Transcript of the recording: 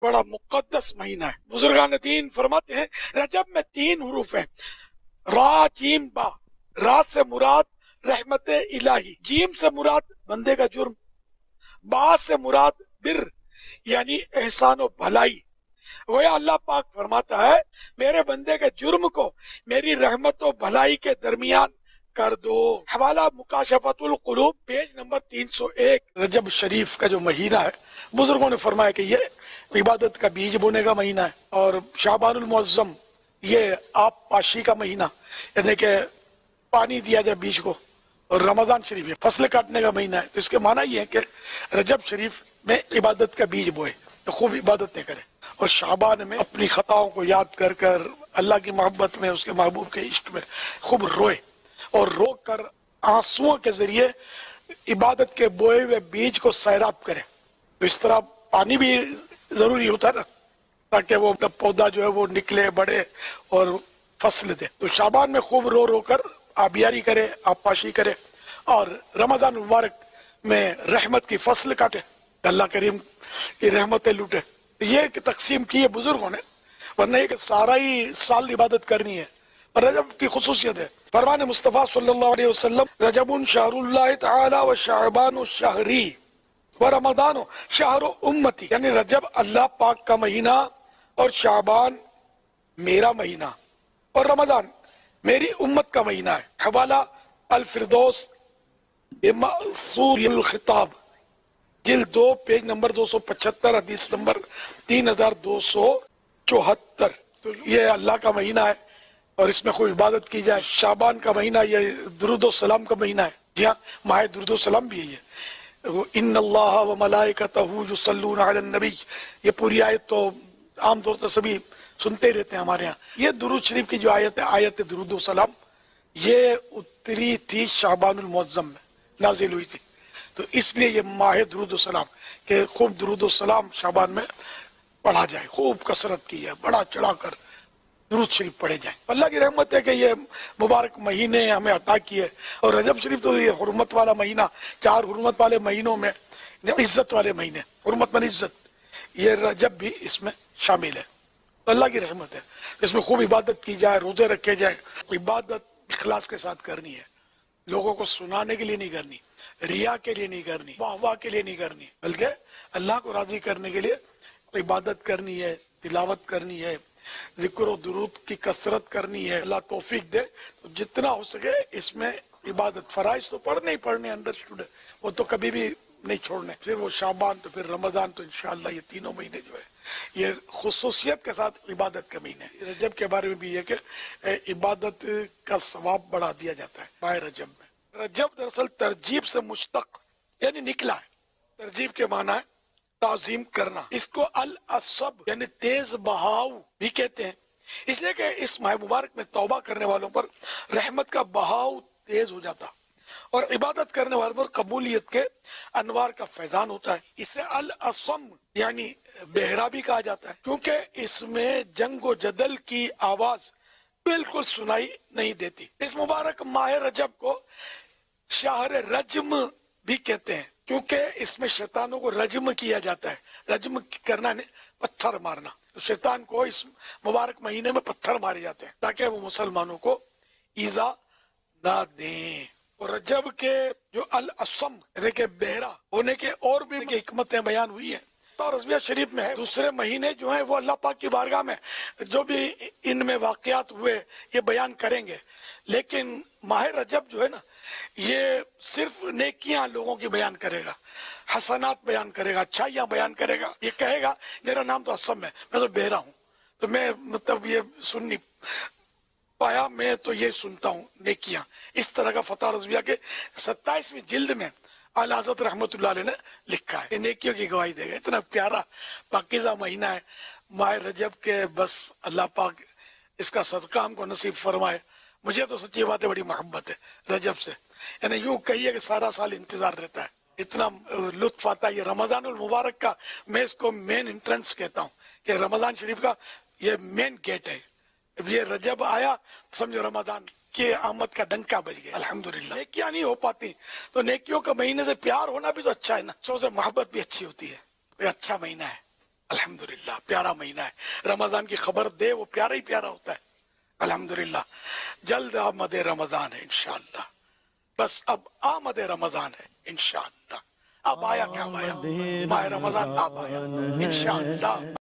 بڑا مقدس مہینہ ہے۔ بزرگان دین فرماتے ہیں رجب میں 3 حروف ہیں، را جیم با۔ را سے مراد رحمت الہی، جیم سے مراد بندے کا جرم، با سے مراد بر یعنی احسان و بھلائی۔ گویا اللہ پاک فرماتا ہے میرے بندے کے جرم کو میری رحمت و بھلائی کے درمیان کر دو۔ حوالہ مکاشفت القلوب پیج نمبر 301۔ رجب شریف کا جو مہینہ ہے بزرگوں نے فرمایا کہ یہ عبادت کا بیج بونے کا مہینہ ہے، اور شعبان المعظم یہ آپ پاشی کا مہینہ یعنی کہ پانی دیا جائے بیج کو، اور رمضان شریف یہ فصل کاٹنے کا مہینہ ہے۔ تو اس کے معنی یہ ہے کہ رجب شریف میں عبادت کا بیج بوئے تو خوب عبادتیں کرے، اور شعبان میں اپنی خطاؤں کو یاد کر کر اللہ کی محبت میں، اس کے محبوب کے عشق میں خوب روئے، اور رو کر آنسوؤں کے ذریعے عبادت کے بوئے ہوئے بیج کو سیراب کرے۔ تو اس طرح پانی بھی ضروری ہوتا ہے نا، تاکہ وہ پودا جو ہے وہ نکلے، بڑھے اور فصل دے۔ تو شعبان میں خوب رو رو کر آبیاری کرے، آبپاشی کرے، اور رمضان مبارک میں رحمت کی فصل کاٹے، اللہ کریم کی رحمتیں لوٹے۔ یہ تقسیم کی ہے بزرگوں نے، ورنہ یہ کہ سارا ہی سال عبادت کرنی ہے، اور رجب کی خصوصیت ہے۔ فرمان مصطفیٰ صلی اللہ علیہ وسلم رجب شہر اللہ تعالی و شعبان شہری و رمضان شہر امتی، یعنی رجب اللہ پاک کا مہینہ اور شعبان میرا مہینہ اور رمضان میری امت کا مہینہ ہے۔ حوالہ الفردوس بمأثور الخطاب جلد 2 پیج نمبر 275 حدیث نمبر 3274۔ تو یہ اللہ کا مہینہ ہے اور اس میں کوئی عبادت کی جائے۔ شعبان کا مہینہ یہ درود و سلام کا مہینہ ہے، جی ہاں ماہ درود و سلام بھی ہے یہ۔ ان اللہ و ملائکتہ یصلون علی النبی، یہ پوری آیت تو عام طور پر سبھی سنتے ہی رہتے ہیں ہمارے ہاں۔ یہ درود شریف کی جو آیت ہے، آیت درود و سلام، یہ اتری تھی شعبان المعظم میں، نازل ہوئی تھی۔ تو اس لیے یہ ماہ درود و سلام کہ خوب درود و سلام شعبان میں پڑھا جائے، خوب کثرت کی ہے، بڑا چڑھا کر درود شریف پڑھے جائیں۔ اللہ کی رحمت ہے کہ یہ مبارک مہینے ہمیں عطا کیے، اور رجب شریف تو یہ حرمت والا مہینہ، 4 حرمت والے مہینوں میں عزت والے مہینے، حرمت من عزت، یہ رجب بھی اس میں شامل ہے۔ تو اللہ کی رحمت ہے، اس میں خوب عبادت کی جائے، روزے رکھے جائیں۔ عبادت اخلاص کے ساتھ کرنی ہے، لوگوں کو سنانے کے لیے نہیں کرنی، ریا کے لیے نہیں کرنی، واہ واہ کے لیے نہیں کرنی، بلکہ اللہ کو راضی کرنے کے لیے عبادت کرنی ہے، تلاوت کرنی ہے، ذکر و درود کی کثرت کرنی ہے۔ اللہ توفیق دے تو جتنا ہو سکے اس میں عبادت، فرائض تو پڑھنے ہی پڑھنے، انڈرسٹوڈ ہے، وہ تو کبھی بھی نہیں چھوڑنے۔ پھر وہ شعبان، تو پھر رمضان، تو انشاءاللہ یہ تینوں مہینے جو ہے یہ خصوصیت کے ساتھ عبادت کا مہینہ ہے۔ رجب کے بارے میں بھی یہ کہ عبادت کا ثواب بڑھا دیا جاتا ہے ماہ رجب میں۔ رجب دراصل ترجیب سے مشتق یعنی نکلا ہے، ترجیب کے معنی ہے تعظیم کرنا۔ اس کو العصب یعنی تیز بہاؤ بھی کہتے ہیں، اس لیے کہ اس ماہ مبارک میں توبہ کرنے والوں پر رحمت کا بہاؤ تیز ہو جاتا، اور عبادت کرنے والوں پر قبولیت کے انوار کا فیضان ہوتا ہے۔ اسے العصم یعنی بہرا بھی کہا جاتا ہے، کیونکہ اس میں جنگ و جدل کی آواز بالکل سنائی نہیں دیتی۔ اس مبارک ماہ رجب کو شہر رجم بھی کہتے ہیں، کیونکہ اس میں شیطانوں کو رجم کیا جاتا ہے۔ رجم کرنا ہے پتھر مارنا، تو شیطان کو اس مبارک مہینے میں پتھر مارے جاتے ہیں تاکہ وہ مسلمانوں کو ایذا نہ دیں۔ اور رجب کے جو العصم یعنی کہ بہرا ہونے کے اور بھی حکمتیں بیان ہوئی ہیں، تو رضویہ شریف میں ہے۔ دوسرے مہینے جو ہیں وہ اللہ پاک کی بارگاہ میں جو بھی ان میں واقعات ہوئے یہ بیان کریں گے، لیکن ماہ رجب جو ہے نا یہ صرف نیکیاں لوگوں کی بیان کرے گا، حسنات بیان کرے گا، اچھائیاں بیان کرے گا۔ یہ کہے گا میرا نام تو اسم ہے، میں تو بہرا ہوں، تو میں مطلب یہ سن نہیں پایا، میں تو یہ سنتا ہوں نیکیاں۔ اس طرح کا فتح رضویہ کے 27ویں جلد میں اعلی حضرت رحمت اللہ علیہ نے لکھا ہے، یہ نیکیوں کی گواہی دے گا۔ اتنا پیارا پاکیزہ مہینہ ہے ماہ رجب کے، بس اللہ پاک اس کا صدقہ ہم کو نصیب فرمائے۔ مجھے تو سچی بات ہے بڑی محبت ہے رجب سے، یعنی یوں کہیے کہ سارا سال انتظار رہتا ہے، اتنا لطف آتا ہے۔ یہ رمضان المبارک کا میں اس کو مین انٹرنس کہتا ہوں، کہ رمضان شریف کا یہ مین گیٹ ہے۔ یہ رجب آیا سمجھو رمضان کی آمد کا ڈنکا بج گیا۔ الحمدللہ نیکیاں نہیں ہو پاتی، تو نیکیوں کے مہینے سے پیار ہونا بھی تو اچھا ہے نا، سو سے محبت بھی اچھی ہوتی ہے، یہ اچھا مہینہ ہے۔ الحمدللہ پیارا مہینہ ہے، رمضان کی خبر دے وہ پیارا ہی پیارا ہوتا ہے. الحمدللہ جلد آمد رمضان ہے انشاءاللہ. بس اب آمد رمضان ہے انشاءاللہ. اب آیا کیا آیا، ماہ رمضان اب آیا انشاءاللہ.